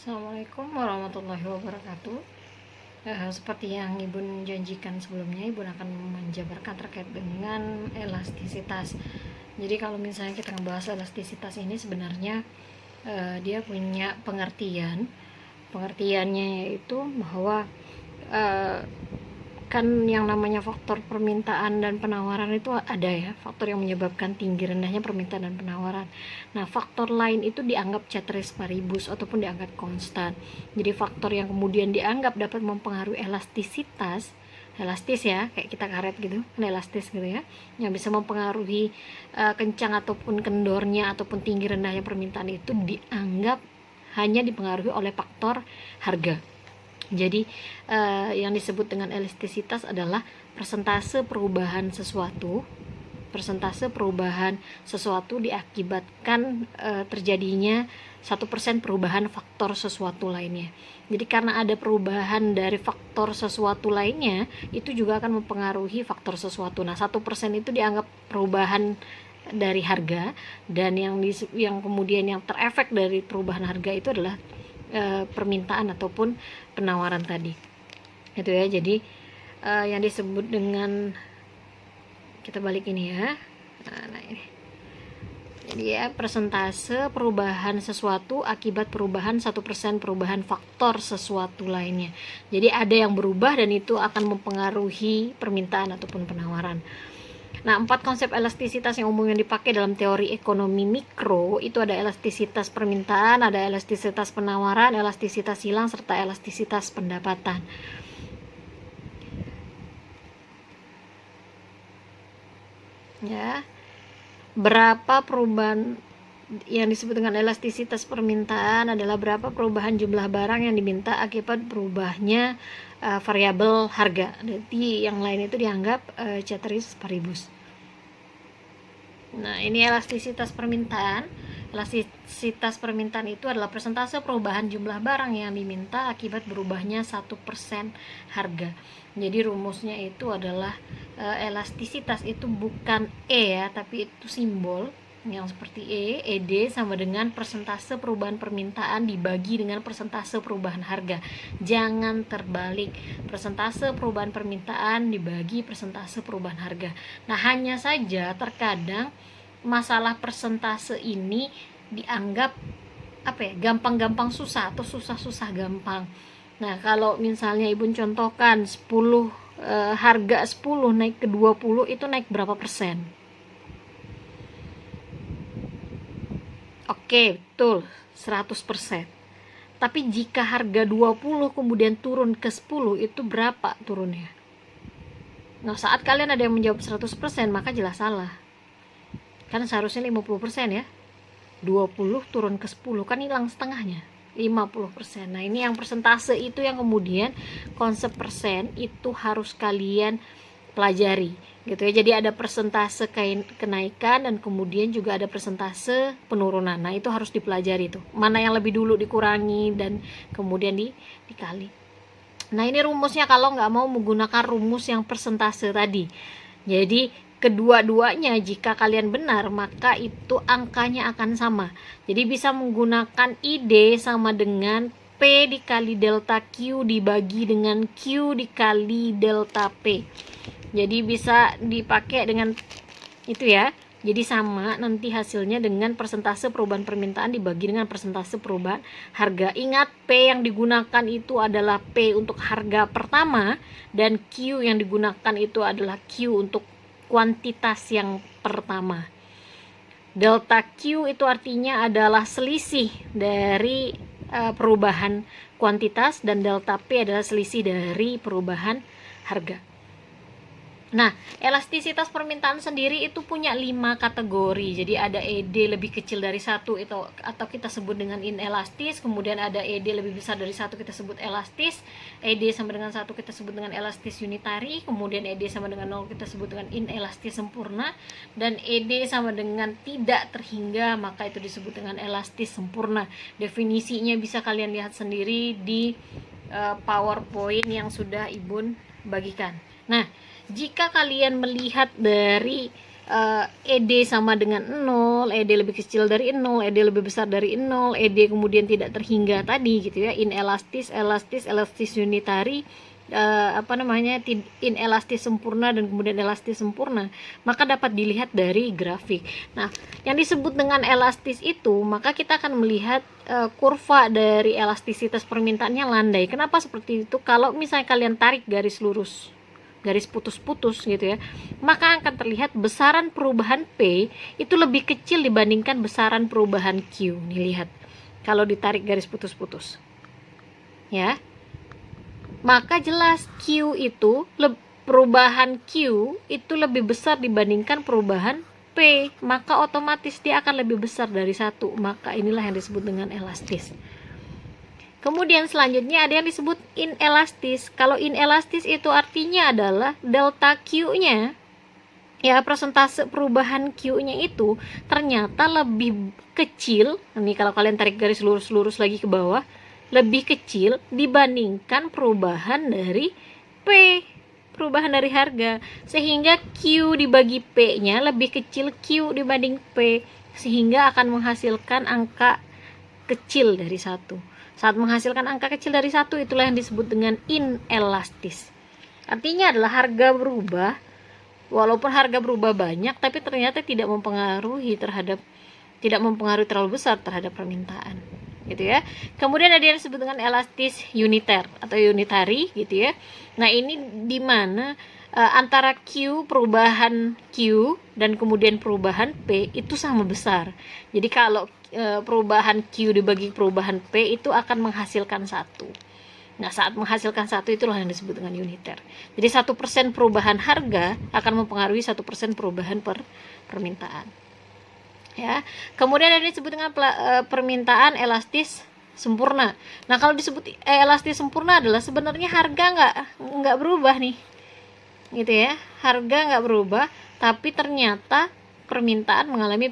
Assalamualaikum warahmatullahi wabarakatuh. Seperti yang Ibu janjikan sebelumnya, Ibu akan menjabarkan terkait dengan elastisitas. Jadi kalau misalnya kita ngebahas elastisitas ini sebenarnya dia punya pengertiannya yaitu bahwa kan yang namanya faktor permintaan dan penawaran itu ada ya, faktor yang menyebabkan tinggi rendahnya permintaan dan penawaran. Nah, faktor lain itu dianggap ceteris paribus ataupun dianggap konstan. Jadi faktor yang kemudian dianggap dapat mempengaruhi elastis ya, kayak kita karet gitu kan, elastis gitu ya, yang bisa mempengaruhi kencang ataupun kendornya ataupun tinggi rendahnya permintaan itu dianggap hanya dipengaruhi oleh faktor harga. Jadi yang disebut dengan elastisitas adalah persentase perubahan sesuatu diakibatkan terjadinya 1% perubahan faktor sesuatu lainnya. Jadi karena ada perubahan dari faktor sesuatu lainnya, itu juga akan mempengaruhi faktor sesuatu. Nah, 1% itu dianggap perubahan dari harga, dan yang kemudian yang terefek dari perubahan harga itu adalah permintaan ataupun penawaran tadi. Itu ya. Jadi yang disebut dengan, kita balik ini ya. Nah, ini. Jadi ya, persentase perubahan sesuatu akibat perubahan 1% perubahan faktor sesuatu lainnya. Jadi ada yang berubah dan itu akan mempengaruhi permintaan ataupun penawaran. Nah, 4 konsep elastisitas yang umumnya dipakai dalam teori ekonomi mikro itu ada elastisitas permintaan, ada elastisitas penawaran, elastisitas silang, serta elastisitas pendapatan. Ya, berapa perubahan yang disebut dengan elastisitas permintaan adalah berapa perubahan jumlah barang yang diminta akibat berubahnya variabel harga. Jadi yang lain itu dianggap ceteris paribus. Nah, ini elastisitas permintaan. Elastisitas permintaan itu adalah persentase perubahan jumlah barang yang diminta akibat berubahnya 1% harga. Jadi rumusnya itu adalah elastisitas itu bukan E ya, tapi itu simbol yang seperti ED sama dengan persentase perubahan permintaan dibagi dengan persentase perubahan harga. Jangan terbalik, persentase perubahan permintaan dibagi persentase perubahan harga. Nah, hanya saja terkadang masalah persentase ini dianggap gampang-gampang susah atau susah-susah gampang. Nah, kalau misalnya Ibu contohkan 10 harga 10 naik ke 20 itu naik berapa persen? Oke, betul, 100%. Tapi jika harga 20 kemudian turun ke 10, itu berapa turunnya? Nah, saat kalian ada yang menjawab 100%, maka jelas salah. Kan seharusnya 50% ya. 20 turun ke 10, kan hilang setengahnya, 50%. Nah, ini yang persentase itu yang kemudian konsep persen itu harus kalian pelajari gitu ya. Jadi ada persentase kenaikan dan kemudian juga ada persentase penurunan. Nah, itu harus dipelajari tuh. Mana yang lebih dulu dikurangi dan kemudian dikali. Nah, ini rumusnya kalau nggak mau menggunakan rumus yang persentase tadi. Jadi kedua-duanya jika kalian benar maka itu angkanya akan sama. Jadi bisa menggunakan ID sama dengan P dikali delta Q dibagi dengan Q dikali delta P. Jadi bisa dipakai dengan itu ya. Jadi sama nanti hasilnya dengan persentase perubahan permintaan dibagi dengan persentase perubahan harga. Ingat, P yang digunakan itu adalah P untuk harga pertama dan Q yang digunakan itu adalah Q untuk kuantitas yang pertama. Delta Q itu artinya adalah selisih dari perubahan kuantitas dan delta P adalah selisih dari perubahan harga. Nah, elastisitas permintaan sendiri itu punya 5 kategori. Jadi ada ED lebih kecil dari 1 itu atau kita sebut dengan inelastis, kemudian ada ED lebih besar dari 1 kita sebut elastis, ED sama dengan 1 kita sebut dengan elastis unitari, kemudian ED sama dengan 0 kita sebut dengan inelastis sempurna, dan ED sama dengan tidak terhingga maka itu disebut dengan elastis sempurna. Definisinya bisa kalian lihat sendiri di PowerPoint yang sudah Ibu bagikan. Nah, jika kalian melihat dari ED sama dengan 0, ED lebih kecil dari 0, ED lebih besar dari 0, ED kemudian tidak terhingga tadi gitu ya, inelastis, elastis unitari, inelastis sempurna dan kemudian elastis sempurna, maka dapat dilihat dari grafik. Nah, yang disebut dengan elastis itu, maka kita akan melihat kurva dari elastisitas permintaannya landai. Kenapa seperti itu? Kalau misalnya kalian tarik garis lurus, garis putus-putus gitu ya, maka akan terlihat besaran perubahan P itu lebih kecil dibandingkan besaran perubahan Q. Nih lihat, kalau ditarik garis putus-putus ya, maka jelas Q itu perubahan Q itu lebih besar dibandingkan perubahan P, maka otomatis dia akan lebih besar dari 1. Maka inilah yang disebut dengan elastis. Kemudian selanjutnya ada yang disebut inelastis. Kalau inelastis itu artinya adalah delta Q-nya, ya persentase perubahan Q-nya itu ternyata lebih kecil. Ini kalau kalian tarik garis lurus-lurus lagi ke bawah, lebih kecil dibandingkan perubahan dari P, perubahan dari harga. Sehingga Q dibagi P-nya lebih kecil Q dibanding P, sehingga akan menghasilkan angka kecil dari 1. Saat menghasilkan angka kecil dari 1, itulah yang disebut dengan inelastis. Artinya adalah harga berubah, walaupun harga berubah banyak, tapi ternyata tidak mempengaruhi terlalu besar terhadap permintaan, gitu ya. Kemudian ada yang disebut dengan elastis uniter atau unitary, gitu ya. Nah, ini di mana antara Q, perubahan Q dan kemudian perubahan P itu sama besar. Jadi kalau perubahan Q dibagi perubahan P itu akan menghasilkan 1. Nah, saat menghasilkan 1 itulah yang disebut dengan uniter. Jadi 1% perubahan harga akan mempengaruhi 1% perubahan permintaan. Ya. Kemudian ada disebut dengan permintaan elastis sempurna. Nah, kalau disebut elastis sempurna adalah sebenarnya harga nggak berubah nih, gitu ya. Harga nggak berubah, tapi ternyata permintaan mengalami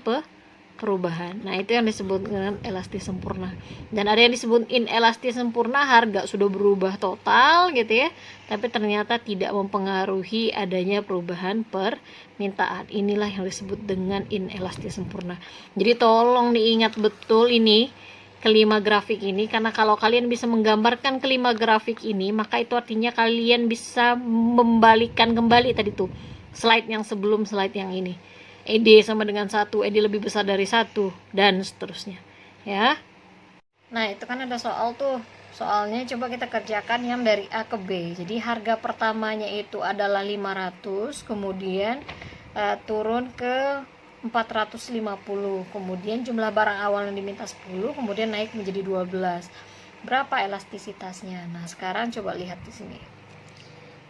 perubahan. Nah, itu yang disebut dengan elastis sempurna. Dan ada yang disebut inelastis sempurna, harga sudah berubah total gitu ya, tapi ternyata tidak mempengaruhi adanya perubahan permintaan. Inilah yang disebut dengan inelastis sempurna. Jadi tolong diingat betul ini kelima grafik ini, karena kalau kalian bisa menggambarkan kelima grafik ini, maka itu artinya kalian bisa membalikkan kembali tadi tuh slide yang sebelum slide yang ini. ED sama dengan 1, ED lebih besar dari 1, dan seterusnya ya. Nah, itu kan ada soal tuh, soalnya coba kita kerjakan yang dari A ke B. Jadi harga pertamanya itu adalah 500, kemudian turun ke 450, kemudian jumlah barang awal yang diminta 10, kemudian naik menjadi 12. Berapa elastisitasnya? Nah, sekarang coba lihat di sini.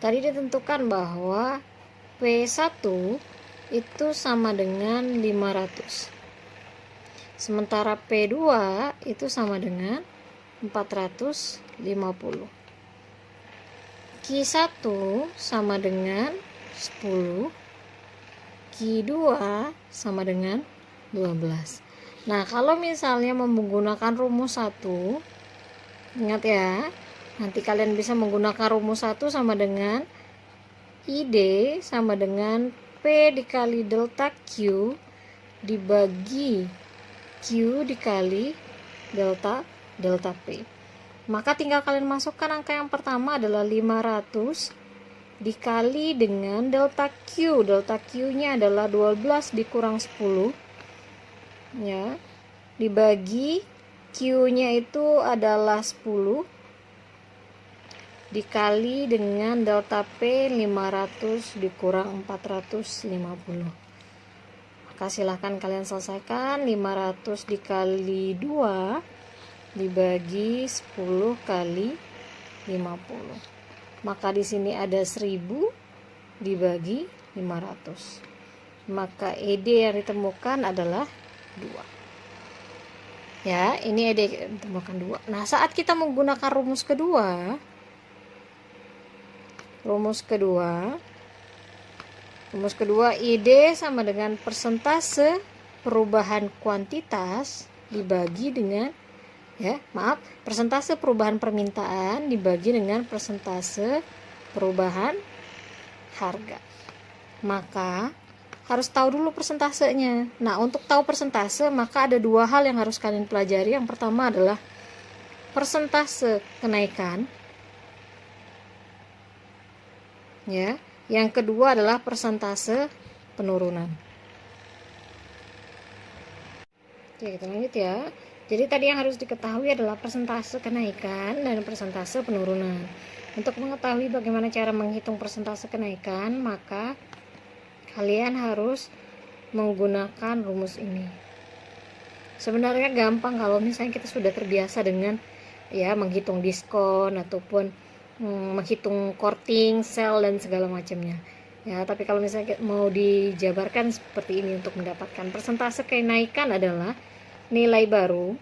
Tadi ditentukan bahwa P1 itu sama dengan 500. Sementara P2 itu sama dengan 450. Q1 sama dengan 10. Q2 sama dengan 12. Nah, kalau misalnya menggunakan rumus 1, ingat ya, nanti kalian bisa menggunakan rumus 1 sama dengan ID sama dengan P dikali delta Q dibagi Q dikali delta P. Maka tinggal kalian masukkan angka yang pertama adalah 500 dikali dengan delta Q. Delta Q-nya adalah 12 dikurang 10 ya, dibagi Q-nya itu adalah 10 dikali dengan delta P 500 dikurang 450. Maka silahkan kalian selesaikan. 500 dikali 2 dibagi 10 kali 50. Maka di sini ada 1000 dibagi 500. Maka ED yang ditemukan adalah 2. Ya, ini ED yang ditemukan 2. Nah, saat kita menggunakan rumus kedua ID sama dengan persentase perubahan kuantitas dibagi dengan persentase perubahan permintaan dibagi dengan persentase perubahan harga. Maka harus tahu dulu persentasenya. Nah, untuk tahu persentase, maka ada dua hal yang harus kalian pelajari. Yang pertama adalah persentase kenaikan, ya. Yang kedua adalah persentase penurunan. Oke, kita lanjut ya. Jadi tadi yang harus diketahui adalah persentase kenaikan dan persentase penurunan. Untuk mengetahui bagaimana cara menghitung persentase kenaikan, maka kalian harus menggunakan rumus ini. Sebenarnya gampang kalau misalnya kita sudah terbiasa dengan ya menghitung diskon ataupun menghitung korting, sale dan segala macamnya. Ya, tapi kalau misalnya mau dijabarkan seperti ini untuk mendapatkan persentase kenaikan adalah nilai baru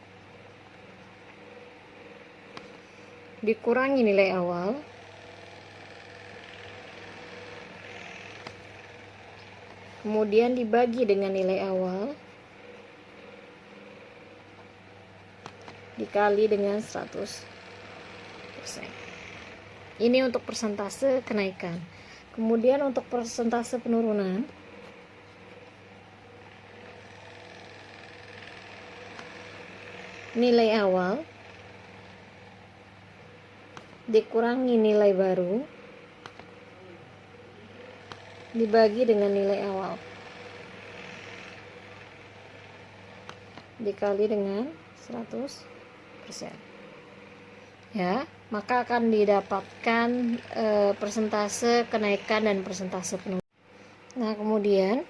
dikurangi nilai awal kemudian dibagi dengan nilai awal dikali dengan 100%. Ini untuk persentase kenaikan. Kemudian untuk persentase penurunan, nilai awal dikurangi nilai baru dibagi dengan nilai awal dikali dengan 100%. Ya, maka akan didapatkan persentase kenaikan dan persentase penurunan. Nah, kemudian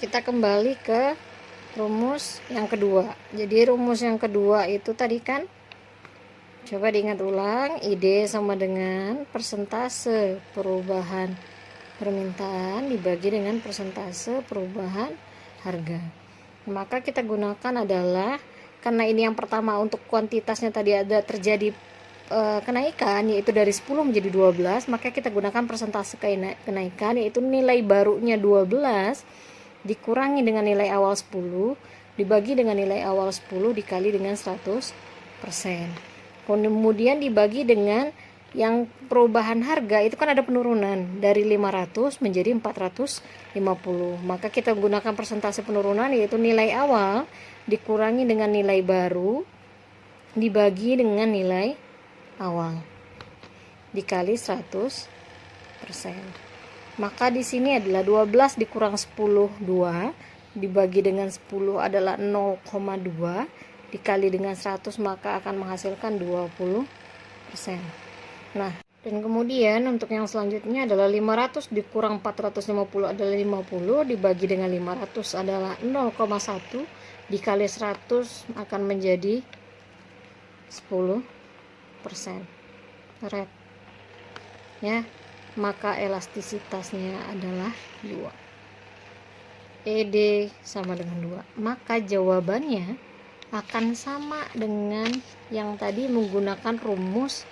kita kembali ke rumus yang kedua. Jadi rumus yang kedua itu tadi kan, coba diingat ulang, ID sama dengan persentase perubahan permintaan dibagi dengan persentase perubahan harga. Maka kita gunakan adalah, karena ini yang pertama untuk kuantitasnya tadi ada terjadi kenaikan yaitu dari 10 menjadi 12, maka kita gunakan persentase kenaikan yaitu nilai barunya 12 dikurangi dengan nilai awal 10 dibagi dengan nilai awal 10 dikali dengan 100%. Kemudian dibagi dengan yang perubahan harga itu kan ada penurunan dari 500 menjadi 450. Maka kita gunakan persentase penurunan yaitu nilai awal dikurangi dengan nilai baru dibagi dengan nilai awal dikali 100%. Maka di sini adalah 12 dikurang 10 2 dibagi dengan 10 adalah 0,2 dikali dengan 100 maka akan menghasilkan 20%. Nah, dan kemudian untuk yang selanjutnya adalah 500 dikurang 450 adalah 50 dibagi dengan 500 adalah 0,1 dikali 100 akan menjadi 10%. Red. Ya, maka elastisitasnya adalah 2. ED sama dengan 2. Maka jawabannya akan sama dengan yang tadi menggunakan rumus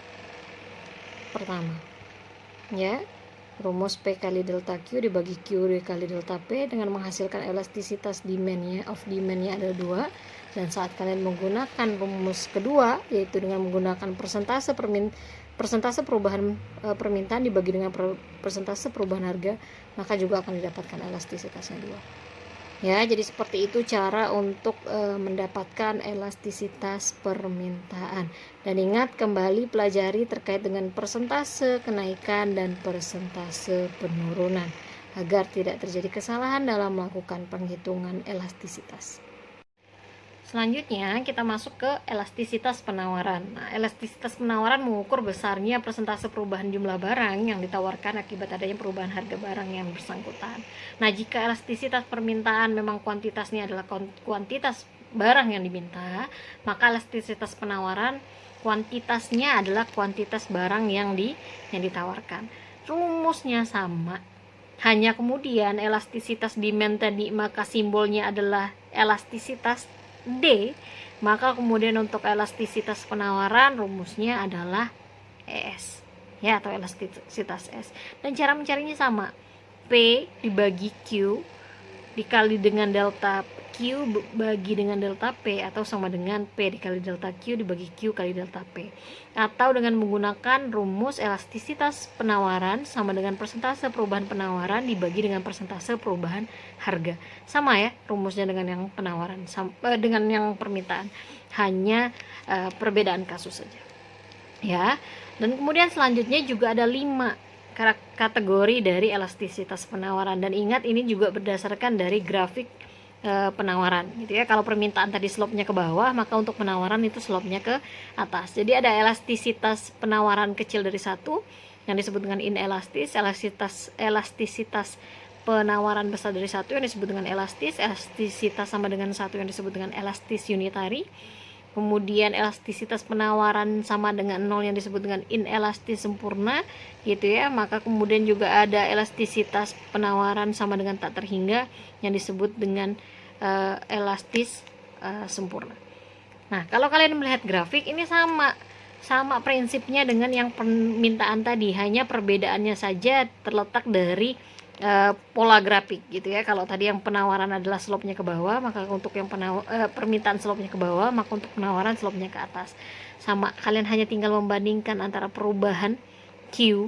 pertama. Ya, rumus P kali delta Q dibagi Q dikali delta P dengan menghasilkan elastisitas demandnya ada 2. Dan saat kalian menggunakan rumus kedua yaitu dengan menggunakan persentase perubahan permintaan dibagi dengan persentase perubahan harga, maka juga akan didapatkan elastisitasnya 2. Ya, jadi seperti itu cara untuk mendapatkan elastisitas permintaan. Dan ingat kembali pelajari terkait dengan persentase kenaikan dan persentase penurunan agar tidak terjadi kesalahan dalam melakukan penghitungan elastisitas. Selanjutnya kita masuk ke elastisitas penawaran. Nah, elastisitas penawaran mengukur besarnya persentase perubahan jumlah barang yang ditawarkan akibat adanya perubahan harga barang yang bersangkutan. Nah, jika elastisitas permintaan memang kuantitasnya adalah kuantitas barang yang diminta, maka elastisitas penawaran kuantitasnya adalah kuantitas barang yang ditawarkan. Rumusnya sama. Hanya kemudian elastisitas demand tadi maka simbolnya adalah elastisitas D, maka kemudian untuk elastisitas penawaran rumusnya adalah ES ya, atau elastisitas S. Dan cara mencarinya sama, P dibagi Q dikali dengan delta Q bagi dengan delta P, atau sama dengan P dikali delta Q dibagi Q kali delta P, atau dengan menggunakan rumus elastisitas penawaran sama dengan persentase perubahan penawaran dibagi dengan persentase perubahan harga. Sama ya rumusnya dengan yang penawaran, dengan yang permintaan, hanya perbedaan kasus saja ya. Dan kemudian selanjutnya juga ada 5 kategori dari elastisitas penawaran, dan ingat ini juga berdasarkan dari grafik penawaran gitu ya. Kalau permintaan tadi slope-nya ke bawah, maka untuk penawaran itu slope-nya ke atas. Jadi ada elastisitas penawaran kecil dari 1 yang disebut dengan inelastis, elastisitas penawaran besar dari 1 yang disebut dengan elastis, elastisitas sama dengan 1 yang disebut dengan elastis unitary. Kemudian elastisitas penawaran sama dengan 0 yang disebut dengan inelastis sempurna gitu ya. Maka kemudian juga ada elastisitas penawaran sama dengan tak terhingga yang disebut dengan elastis sempurna. Nah, kalau kalian melihat grafik ini sama prinsipnya dengan yang permintaan tadi, hanya perbedaannya saja terletak dari pola grafik gitu ya. Kalau tadi yang penawaran adalah slope-nya ke bawah, maka untuk yang permintaan slope-nya ke bawah, maka untuk penawaran slope-nya ke atas. Sama, kalian hanya tinggal membandingkan antara perubahan Q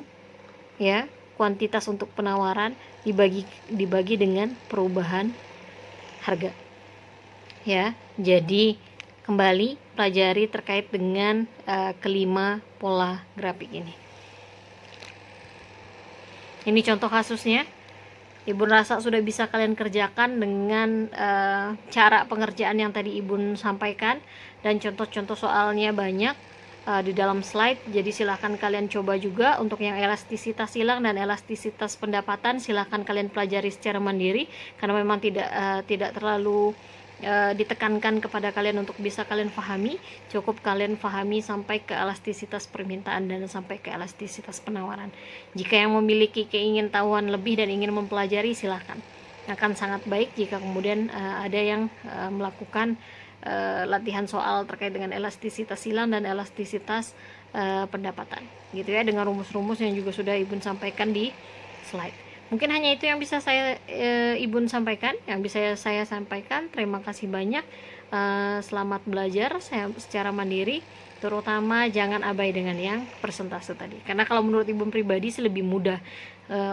ya, kuantitas untuk penawaran dibagi dengan perubahan harga ya. Jadi kembali pelajari terkait dengan kelima pola grafik ini. Ini contoh kasusnya. Ibu rasa sudah bisa kalian kerjakan dengan cara pengerjaan yang tadi Ibu sampaikan, dan contoh-contoh soalnya banyak di dalam slide. Jadi silahkan kalian coba juga. Untuk yang elastisitas silang dan elastisitas pendapatan, silahkan kalian pelajari secara mandiri, karena memang tidak terlalu ditekankan kepada kalian untuk bisa kalian pahami. Cukup kalian pahami sampai ke elastisitas permintaan dan sampai ke elastisitas penawaran. Jika yang memiliki keingintahuan lebih dan ingin mempelajari, silahkan. Akan sangat baik jika kemudian ada yang melakukan latihan soal terkait dengan elastisitas silang dan elastisitas pendapatan gitu ya, dengan rumus-rumus yang juga sudah Ibu sampaikan di slide. Mungkin hanya itu yang bisa Ibu sampaikan, yang bisa saya sampaikan. Terima kasih banyak. Selamat belajar secara mandiri, terutama jangan abai dengan yang persentase tadi, karena kalau menurut Ibu pribadi sih lebih mudah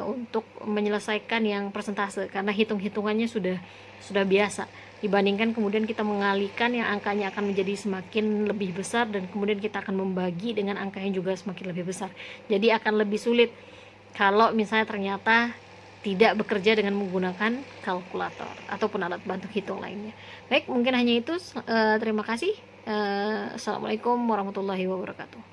untuk menyelesaikan yang persentase, karena hitung-hitungannya sudah biasa, dibandingkan kemudian kita mengalihkan yang angkanya akan menjadi semakin lebih besar, dan kemudian kita akan membagi dengan angka yang juga semakin lebih besar. Jadi akan lebih sulit kalau misalnya ternyata tidak bekerja dengan menggunakan kalkulator ataupun alat bantu hitung lainnya. Baik, mungkin hanya itu. Terima kasih. Assalamualaikum warahmatullahi wabarakatuh.